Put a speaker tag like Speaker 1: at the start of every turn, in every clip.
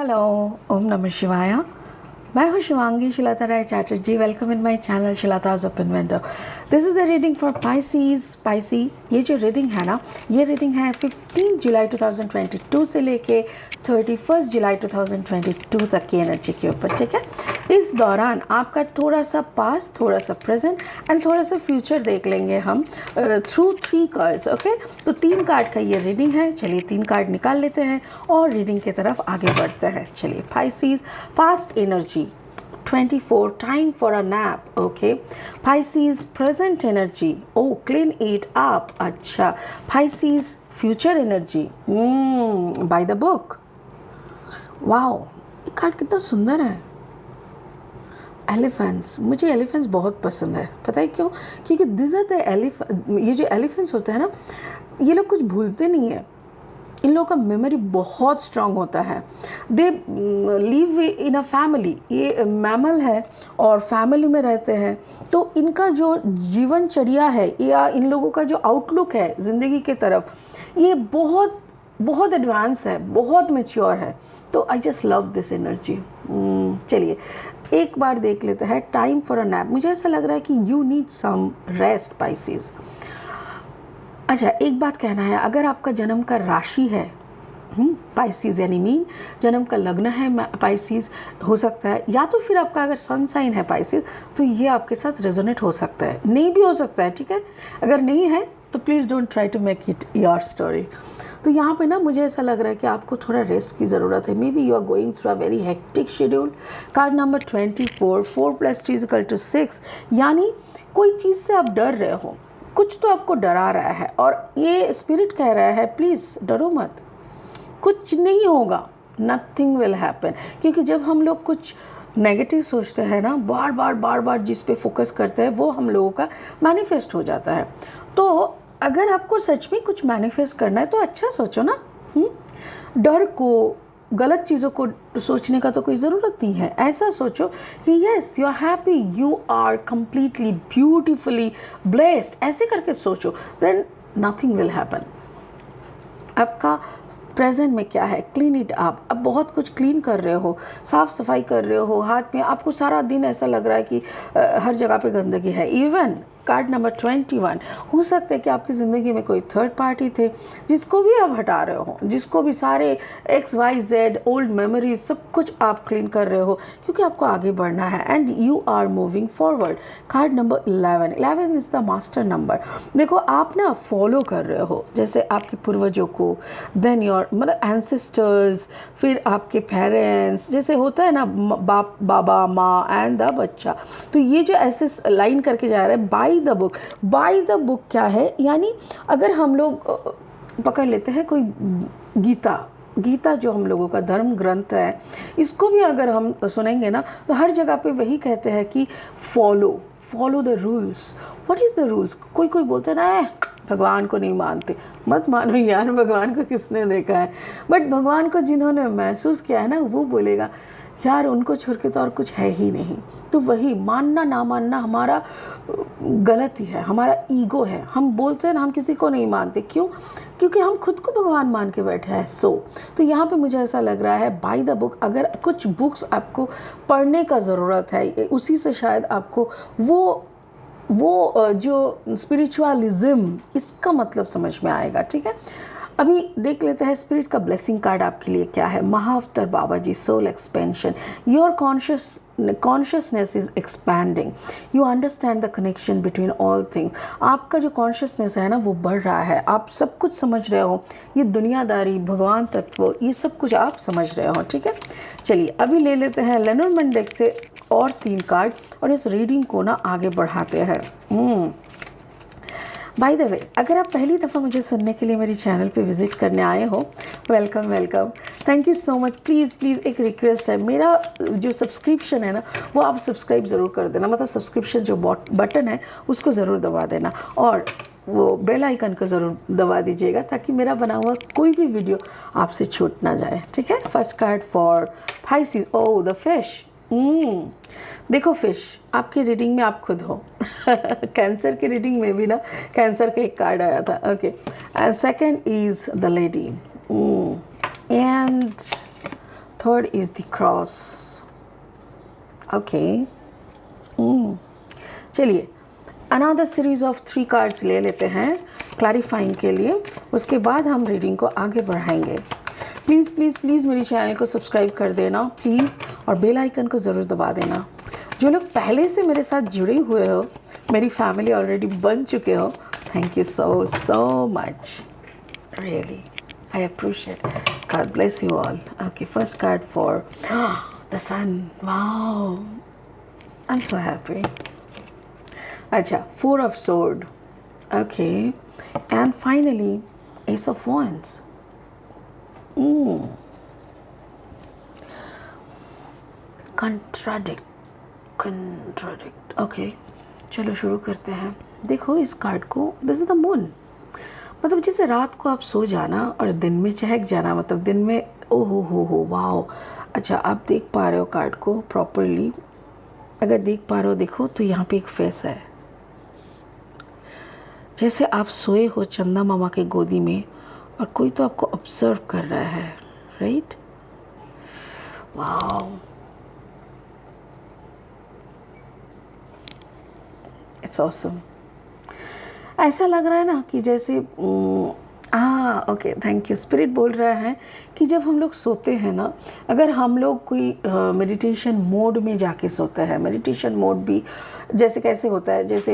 Speaker 1: Hello, ओम नमः शिवाय। मैं हूँ Shivangi Shilata Rai Chatterjee. Welcome in my channel Shilata's open window. This is the reading for spicy. ये जो रीडिंग है ना, ये रीडिंग है 15 जुलाई 2022 से लेके 31 जुलाई 2022 तक की एनर्जी के ऊपर, ठीक है। इस दौरान आपका थोड़ा सा पास्ट, थोड़ा सा प्रेजेंट एंड थोड़ा सा फ्यूचर देख लेंगे हम थ्रू 3 कार्ड्स, ओके। तो 3 कार्ड का ये रीडिंग है। चलिए 3 कार्ड निकाल लेते हैं और रीडिंग की तरफ आगे बढ़ते हैं। चलिए Pisces, past energy 24, time for a nap, okay. Pisces, present energy, oh clean it up, अच्छा. Pisces, future energy, by the book, wow, ये कार्ड कितना सुंदर है। एलिफेंट्स, मुझे एलिफेंट्स बहुत पसंद है, पता है क्यों? क्योंकि दिस आर द ये जो एलिफेंट्स होते हैं ना, ये लोग कुछ भूलते नहीं है। इन लोगों का मेमोरी बहुत स्ट्रांग होता है। They live in a family, ये मैमल है और फैमिली में रहते हैं। तो इनका जो जीवनचर्या है या इन लोगों का जो आउटलुक है ज़िंदगी के तरफ, ये बहुत बहुत एडवांस है, बहुत मैच्योर है। तो I just love this energy. चलिए एक बार देख लेते हैं। टाइम फॉर अ नैप, मुझे ऐसा लग रहा है कि you need some rest Pisces. अच्छा, एक बात कहना है, अगर आपका जन्म का राशि है पाइसीज यानी मीन, जन्म का लग्न है पाइसीज, हो सकता है, या तो फिर आपका अगर सन साइन है पाइसीज, तो ये आपके साथ रेजोनेट हो सकता है, नहीं भी हो सकता है, ठीक है। अगर नहीं है तो please don't try to make it your story. तो यहाँ पे ना मुझे ऐसा लग रहा है कि आपको थोड़ा रेस्ट की ज़रूरत है। Maybe you are going through a very hectic schedule. Card number 24, 4 + 2 = 6, यानी कोई चीज़ से आप डर रहे हो, कुछ तो आपको डरा रहा है और ये स्पिरिट कह रहा है प्लीज़ डरो मत, कुछ नहीं होगा, नथिंग विल हैपन। क्योंकि जब हम लोग कुछ नेगेटिव सोचते हैं ना, बार बार जिस पे फोकस करते हैं, वो हम लोगों का मैनिफेस्ट हो जाता है। तो अगर आपको सच में कुछ मैनिफेस्ट करना है तो अच्छा सोचो ना। डर को, गलत चीज़ों को सोचने का तो कोई ज़रूरत नहीं है। ऐसा सोचो कि yes you are happy, you are completely beautifully blessed, ऐसे करके सोचो, देन नथिंग विल हैपन। आपका प्रेजेंट में क्या है, क्लीन इट अप। अब बहुत कुछ क्लीन कर रहे हो, साफ़ सफाई कर रहे हो, हाथ में आपको सारा दिन ऐसा लग रहा है कि हर जगह पे गंदगी है। इवन कार्ड नंबर 21, हो सकता है कि आपकी ज़िंदगी में कोई थर्ड पार्टी थे जिसको भी आप हटा रहे हो, जिसको भी सारे XYZ ओल्ड मेमोरीज सब कुछ आप क्लीन कर रहे हो, क्योंकि आपको आगे बढ़ना है and you are moving forward. Card number 11 is the master number. देखो आप ना फॉलो कर रहे हो, जैसे आपके पूर्वजों को, देन योर मतलब एंसेस्टर्स, फिर आपके पेरेंट्स, जैसे होता है ना बाप, बाबा, माँ एंड द बच्चा। तो ये जो ऐसे लाइन करके जा रहा है by the book. By the book क्या है, यानी अगर हम लोग पकड़ लेते हैं कोई गीता जो हम लोगों का धर्म ग्रंथ है, इसको भी अगर हम सुनेंगे ना, तो हर जगह पे वही कहते हैं कि follow the rules. What is the rules? कोई बोलते हैं ना भगवान को नहीं मानते, मत मानो यार, भगवान को किसने देखा है, बट भगवान को जिन्होंने महसूस किया है ना, वो बोलेगा यार उनको छोड़ के तो और कुछ है ही नहीं। तो वही मानना ना मानना हमारा गलती है, हमारा ईगो है। हम बोलते हैं ना हम किसी को नहीं मानते, क्यों? क्योंकि हम खुद को भगवान मान के बैठे हैं। तो यहाँ पे मुझे ऐसा लग रहा है बाय द बुक। अगर कुछ बुक्स आपको पढ़ने का ज़रूरत है, उसी से शायद आपको वो जो स्पिरिचुअलिज्म, इसका मतलब समझ में आएगा, ठीक है। अभी देख लेते हैं स्पिरिट का ब्लेसिंग कार्ड आपके लिए क्या है। Mahavatar Baba ji, soul expansion. Your consciousness is expanding, you understand the connection between all things. आपका जो कॉन्शियसनेस है ना, वो बढ़ रहा है, आप सब कुछ समझ रहे हो, ये दुनियादारी, भगवान तत्व, ये सब कुछ आप समझ रहे हो, ठीक है। चलिए अभी ले लेते हैं लेनोर्मैंड डेक से और 3 कार्ड और इस रीडिंग को ना आगे बढ़ाते हैं। बाय द वे, अगर आप पहली दफ़ा मुझे सुनने के लिए मेरी चैनल पे विज़िट करने आए हो, welcome, thank you so much. Please एक रिक्वेस्ट है, मेरा जो सब्सक्रिप्शन है ना, वो आप सब्सक्राइब ज़रूर कर देना, मतलब सब्सक्रिप्शन जो बटन है उसको ज़रूर दबा देना और वो बेल आइकन को ज़रूर दबा दीजिएगा, ताकि मेरा बना हुआ कोई भी वीडियो आपसे छूट ना जाए, ठीक है। First card for Pisces, oh the fish. देखो फिश, आपकी रीडिंग में आप खुद हो। कैंसर की रीडिंग में भी ना कैंसर का एक कार्ड आया था, okay. And second is the lady and third is the cross. Okay, चलिए अनदर सीरीज ऑफ 3 कार्ड्स ले लेते हैं क्लैरिफाइंग के लिए, उसके बाद हम रीडिंग को आगे बढ़ाएंगे। प्लीज़ प्लीज़ प्लीज़ मेरी चैनल को सब्सक्राइब कर देना प्लीज़, और बेल आइकन को ज़रूर दबा देना। जो लोग पहले से मेरे साथ जुड़े हुए हो, मेरी फैमिली ऑलरेडी बन चुके हो, thank you so much, really I appreciate. God bless you all. Okay, first card for the sun. Wow, I'm so happy. अच्छा, 4 of sword. Okay, and finally Ace of Wands. Contradict. Okay, चलो शुरू करते हैं। देखो इस card को, this is the moon, मतलब जैसे रात को आप सो जाना और दिन में चहक जाना, मतलब दिन में ओहो हो वाओ। अच्छा, आप देख पा रहे हो कार्ड को प्रॉपरली? अगर देख पा रहे हो देखो तो यहाँ पे एक फेस है, जैसे आप सोए हो चंदा मामा के गोदी में और कोई तो आपको ऑब्जर्व कर रहा है, राइट? Wow, it's awesome. ऐसा लग रहा है ना कि जैसे ओके, थैंक यू। स्पिरिट बोल रहा है कि जब हम लोग सोते हैं ना, अगर हम लोग कोई मेडिटेशन मोड में जाके सोते हैं, मेडिटेशन मोड भी जैसे कैसे होता है, जैसे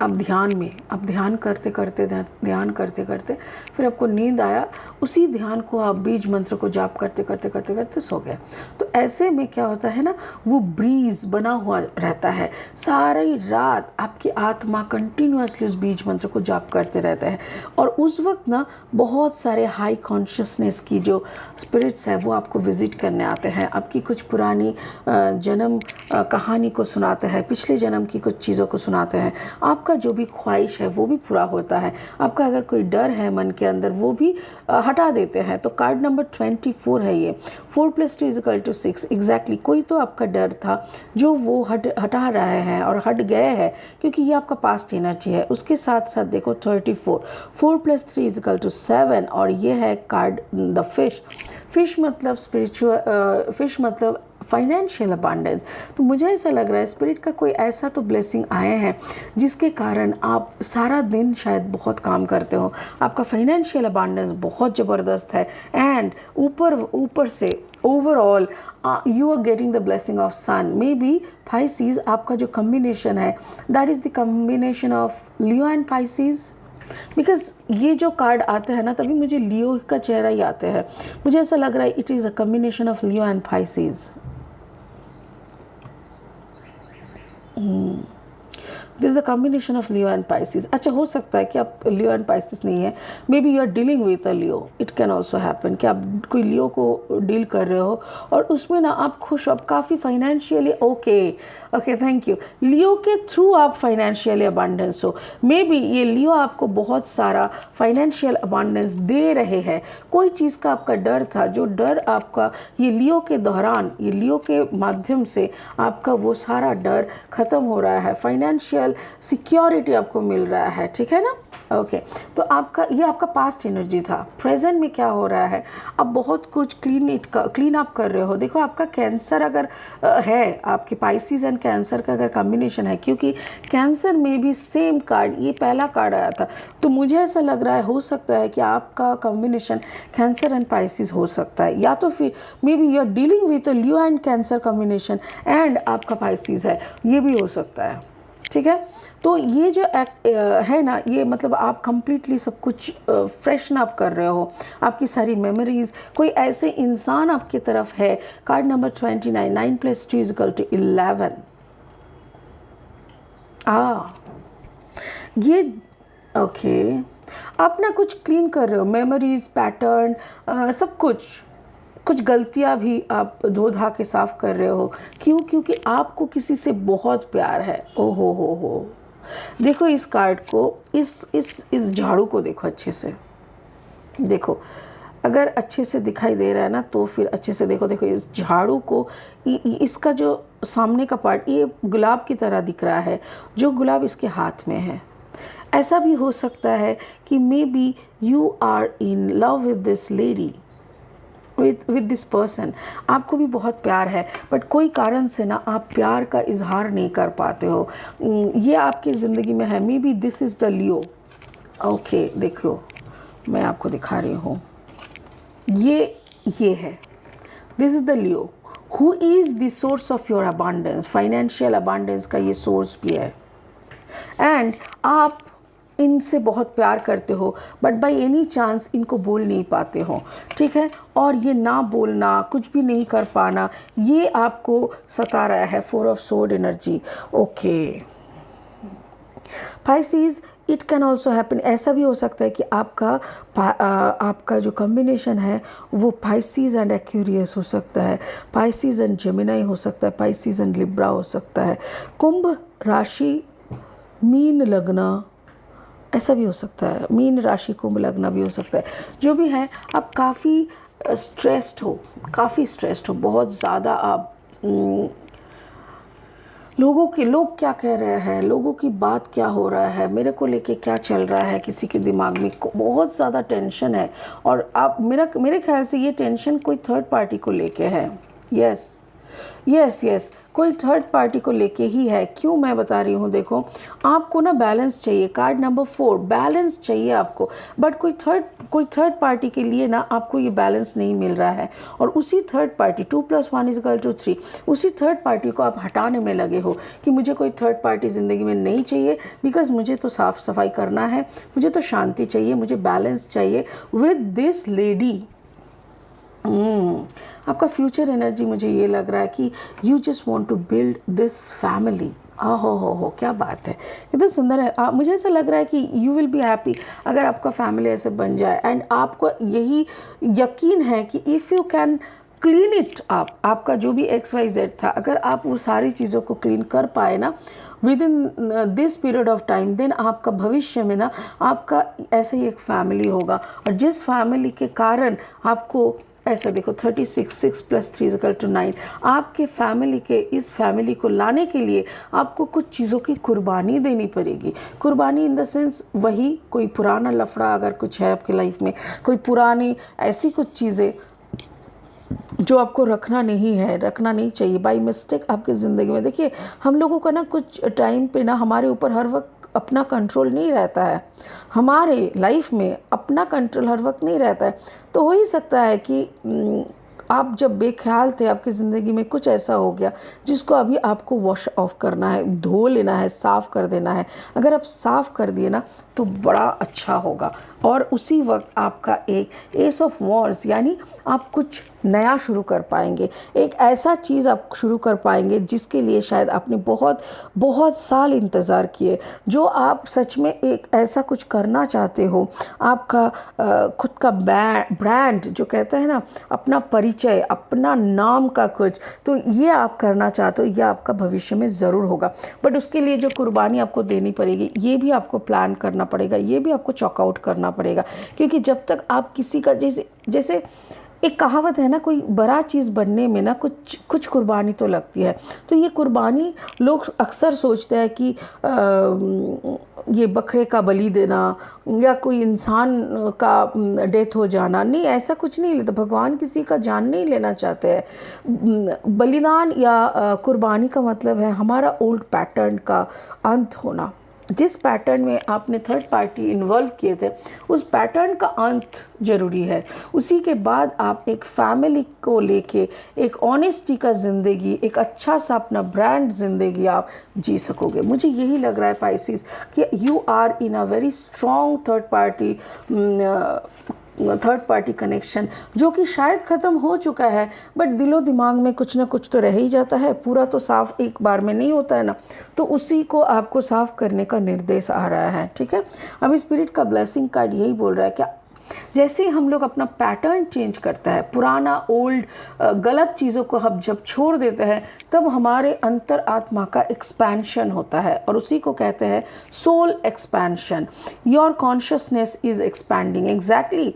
Speaker 1: आप ध्यान करते करते फिर आपको नींद आया, उसी ध्यान को आप बीज मंत्र को जाप करते सो गए। तो ऐसे में क्या होता है ना, वो ब्रीज बना हुआ रहता है, सारी रात आपकी आत्मा कंटिन्यूअसली उस बीज मंत्र को जाप करते रहता है, और उस वक्त ना बहुत सारे हाई कॉन्शियसनेस की जो स्पिरिट्स है वो आपको विजिट करने आते हैं, आपकी कुछ पुरानी जन्म कहानी को सुनाते हैं, पिछले जन्म की कुछ चीज़ों को सुनाते हैं, आपका जो भी ख्वाहिश है वो भी पूरा होता है, आपका अगर कोई डर है मन के अंदर वो भी हटा देते हैं। तो कार्ड नंबर 24 है ये, 4 + 2 = 6। एग्जैक्टली, कोई तो आपका डर था जो वो हटा रहे हैं और हट गए हैं, क्योंकि ये आपका पास्ट एनर्जी है। उसके साथ साथ देखो 34, 4 + 3 = 7, और ये है कार्ड द फिश मतलब स्पिरिचुअल, फिश मतलब फाइनेंशियल अबांडेंस। तो मुझे ऐसा लग रहा है स्पिरिट का कोई ऐसा तो ब्लेसिंग आए हैं जिसके कारण आप सारा दिन शायद बहुत काम करते हो, आपका फाइनेंशियल अबांडेंस बहुत ज़बरदस्त है, एंड ऊपर से overall you are getting the blessing of sun. Maybe Pisces आपका जो कम्बिनेशन है, that is the combination of Leo and Pisces, because ये जो कार्ड आते हैं ना तभी मुझे लियो का चेहरा ही आते हैं। मुझे ऐसा लग रहा है it is a combination of Leo and Pisces. This is the combination of Leo and Pisces. अच्छा, हो सकता है कि आप लियो एंड पाइसिस नहीं है, maybe you are dealing with a Leo, it can also happen कि आप कोई लियो को डील कर रहे हो और उसमें ना आप खुश हो, आप काफ़ी फाइनेंशियली ओके थैंक यू, लियो के थ्रू आप फाइनेंशियली अबांडेंस हो। मे बी ये लियो आपको बहुत सारा फाइनेंशियल अबांडेंस दे रहे हैं, कोई चीज़ का आपका डर था, जो डर आपका ये लियो के दौरान, ये लियो के माध्यम से आपका वो सारा डर ख़त्म हो रहा है, फाइनेंशियल सिक्योरिटी आपको मिल रहा है, ठीक है ना? ओके, तो ये आपका पास्ट एनर्जी था। प्रेजेंट में क्या हो रहा है, आप बहुत कुछ क्लीन अप कर रहे हो। देखो आपका कैंसर अगर है, आपके पाइसिस एंड कैंसर का अगर कॉम्बिनेशन है, क्योंकि कैंसर में भी सेम कार्ड, ये पहला कार्ड आया था, तो मुझे ऐसा लग रहा है हो सकता है कि आपका कॉम्बिनेशन कैंसर एंड पाइसिस हो सकता है, या तो फिर maybe you are dealing with Leo and Cancer combination and आपका पाइसिस है, ये भी हो सकता है, ठीक है? तो ये जो है ना, ये मतलब आप कंप्लीटली सब कुछ फ्रेशन अप कर रहे हो, आपकी सारी मेमोरीज, कोई ऐसे इंसान आपकी तरफ है। Card number 29, 9 + 2 = 11। ये ओके, आप ना कुछ क्लीन कर रहे हो, मेमोरीज, पैटर्न, सब कुछ गलतियां भी आप धो धा के साफ कर रहे हो। क्यों? क्योंकि आपको किसी से बहुत प्यार है। ओहो हो, देखो इस कार्ड को, इस झाड़ू को देखो अच्छे से, देखो अगर अच्छे से दिखाई दे रहा है ना तो फिर अच्छे से देखो इस झाड़ू को, इसका जो सामने का पार्ट ये गुलाब की तरह दिख रहा है, जो गुलाब इसके हाथ में है। ऐसा भी हो सकता है कि maybe you are in love with this lady, with this person, आपको भी बहुत प्यार है, बट कोई कारण से ना आप प्यार का इजहार नहीं कर पाते हो। ये आपकी ज़िंदगी में है। May be this is the Leo. Okay, देखो मैं आपको दिखा रही हूँ, ये है, this is the Leo who is the source of your abundance. Financial abundance का ये सोर्स भी है, एंड आप इनसे बहुत प्यार करते हो, बट बाय एनी चांस इनको बोल नहीं पाते हो, ठीक है। और ये ना बोलना, कुछ भी नहीं कर पाना, ये आपको सता रहा है। 4 of sword energy. Okay Pisces, it can also happen, ऐसा भी हो सकता है कि आपका जो कॉम्बिनेशन है वो Pisces एंड एक्यूरियस हो सकता है, Pisces एंड जेमिनाई हो सकता है, Pisces एंड लिब्रा हो सकता है, कुंभ राशि मीन लग्न, ऐसा भी हो सकता है, मीन राशि कुंभ लग्न भी हो सकता है। जो भी है, आप काफ़ी स्ट्रेस्ड हो, बहुत ज़्यादा आप लोग क्या कह रहे हैं, लोगों की बात क्या हो रहा है, मेरे को लेके क्या चल रहा है, किसी के दिमाग में बहुत ज़्यादा टेंशन है। और आप मेरे ख्याल से ये टेंशन कोई थर्ड पार्टी को लेके है। यस, कोई थर्ड पार्टी को लेके ही है। क्यों मैं बता रही हूँ, देखो आपको ना बैलेंस चाहिए। कार्ड नंबर 4, बैलेंस चाहिए आपको, बट कोई थर्ड पार्टी के लिए ना आपको ये बैलेंस नहीं मिल रहा है। और उसी थर्ड पार्टी 2 + 1 = 3, उसी थर्ड पार्टी को आप हटाने में लगे हो कि मुझे कोई थर्ड पार्टी ज़िंदगी में नहीं चाहिए, बिकॉज मुझे तो साफ़ सफाई करना है, मुझे तो शांति चाहिए, मुझे बैलेंस चाहिए विद दिस लेडी। आपका फ्यूचर एनर्जी मुझे ये लग रहा है कि you just want to build this family. हो क्या बात है, कितना सुंदर है। मुझे ऐसा लग रहा है कि यू विल बी हैप्पी अगर आपका फैमिली ऐसे बन जाए, एंड आपको यही यकीन है कि if you can clean it up, आपका जो भी XYZ था, अगर आप वो सारी चीज़ों को क्लीन कर पाए ना within this period of time, then आपका भविष्य में ना आपका ऐसे ही एक फैमिली होगा। और जिस फैमिली के कारण आपको ऐसा देखो 36, 6 + 3 = 9, आपके इस फैमिली को लाने के लिए आपको कुछ चीज़ों की कुर्बानी देनी पड़ेगी। कुर्बानी इन द सेंस, वही कोई पुराना लफड़ा अगर कुछ है आपकी लाइफ में, कोई पुरानी ऐसी कुछ चीज़ें जो आपको रखना नहीं चाहिए बाय मिस्टेक आपकी ज़िंदगी में। देखिए हम लोगों का ना कुछ टाइम पे ना हमारे ऊपर हर वक्त अपना कंट्रोल नहीं रहता है, हमारे लाइफ में अपना कंट्रोल हर वक्त नहीं रहता है। तो हो ही सकता है कि आप जब बेख्याल थे, आपकी ज़िंदगी में कुछ ऐसा हो गया जिसको अभी आपको वॉश ऑफ करना है, धो लेना है, साफ़ कर देना है। अगर आप साफ़ कर दिए ना तो बड़ा अच्छा होगा। और उसी वक्त आपका एक एस ऑफ वॉन्ड्स, यानी आप कुछ नया शुरू कर पाएंगे, एक ऐसा चीज़ आप शुरू कर पाएंगे जिसके लिए शायद आपने बहुत साल इंतज़ार किए, जो आप सच में एक ऐसा कुछ करना चाहते हो। आपका खुद का ब्रांड जो कहते हैं ना, अपना परिचय, अपना नाम का कुछ, तो ये आप करना चाहते हो, यह आपका भविष्य में ज़रूर होगा। बट उसके लिए जो कुर्बानी आपको देनी पड़ेगी, ये भी आपको प्लान करना पड़ेगा, ये भी आपको चॉकआउट करना पड़ेगा। क्योंकि जब तक आप किसी का जैसे एक कहावत है ना, कोई बड़ा चीज़ बनने में ना कुछ कुर्बानी तो लगती है। तो ये कुर्बानी लोग अक्सर सोचते हैं कि ये बकरे का बलि देना या कोई इंसान का डेथ हो जाना, नहीं, ऐसा कुछ नहीं लेता। भगवान किसी का जान नहीं लेना चाहते हैं। बलिदान या कुर्बानी का मतलब है हमारा ओल्ड पैटर्न का अंत होना। जिस पैटर्न में आपने थर्ड पार्टी इन्वॉल्व किए थे, उस पैटर्न का अंत जरूरी है। उसी के बाद आप एक फैमिली को लेके एक ऑनेस्टी का ज़िंदगी, एक अच्छा सा अपना ब्रांड ज़िंदगी आप जी सकोगे। मुझे यही लग रहा है पाइसेस कि you are in a very strong third party connection, जो कि शायद ख़त्म हो चुका है, बट दिलो दिमाग में कुछ ना कुछ तो रह ही जाता है। पूरा तो साफ एक बार में नहीं होता है ना, तो उसी को आपको साफ करने का निर्देश आ रहा है। ठीक है, अब स्पिरिट का ब्लेसिंग कार्ड यही बोल रहा है कि जैसे ही हम लोग अपना पैटर्न चेंज करता है, पुराना ओल्ड गलत चीज़ों को हम जब छोड़ देते हैं, तब हमारे अंतर आत्मा का एक्सपेंशन होता है, और उसी को कहते हैं soul expansion. Your consciousness is expanding. Exactly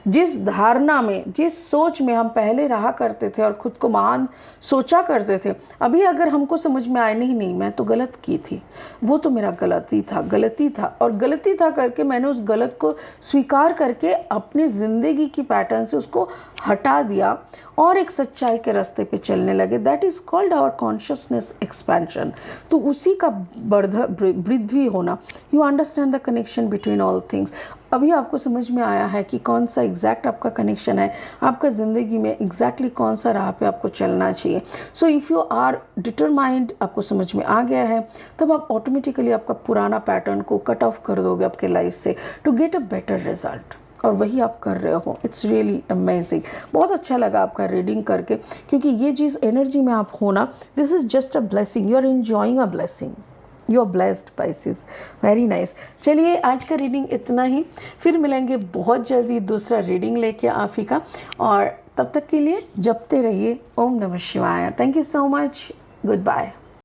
Speaker 1: जिस धारणा में, जिस सोच में हम पहले रहा करते थे और खुद को महान सोचा करते थे, अभी अगर हमको समझ में आए नहीं मैं तो गलत की थी, वो तो मेरा गलती था और गलती था करके मैंने उस गलत को स्वीकार करके अपनी ज़िंदगी की पैटर्न से उसको हटा दिया और एक सच्चाई के रास्ते पे चलने लगे। That is called our consciousness expansion. तो उसी का वृद्धि होना। You understand the connection between all things. अभी आपको समझ में आया है कि कौन सा एग्जैक्ट आपका कनेक्शन है, आपका ज़िंदगी में एग्जैक्टली कौन सा राह पे आपको चलना चाहिए। So if you are determined, आपको समझ में आ गया है, तब आप ऑटोमेटिकली आपका पुराना पैटर्न को कट ऑफ कर दोगे आपके लाइफ से to get a better result, और वही आप कर रहे हो। It's really amazing. बहुत अच्छा लगा आपका रीडिंग करके, क्योंकि ये चीज़ एनर्जी में आप होना, this is just a blessing, you are enjoying a blessing, you are blessed Pisces. Very nice. चलिए आज का रीडिंग इतना ही, फिर मिलेंगे बहुत जल्दी दूसरा रीडिंग लेके आप ही का, और तब तक के लिए जपते रहिए ओम नमः शिवाय। Thank you so much, good bye.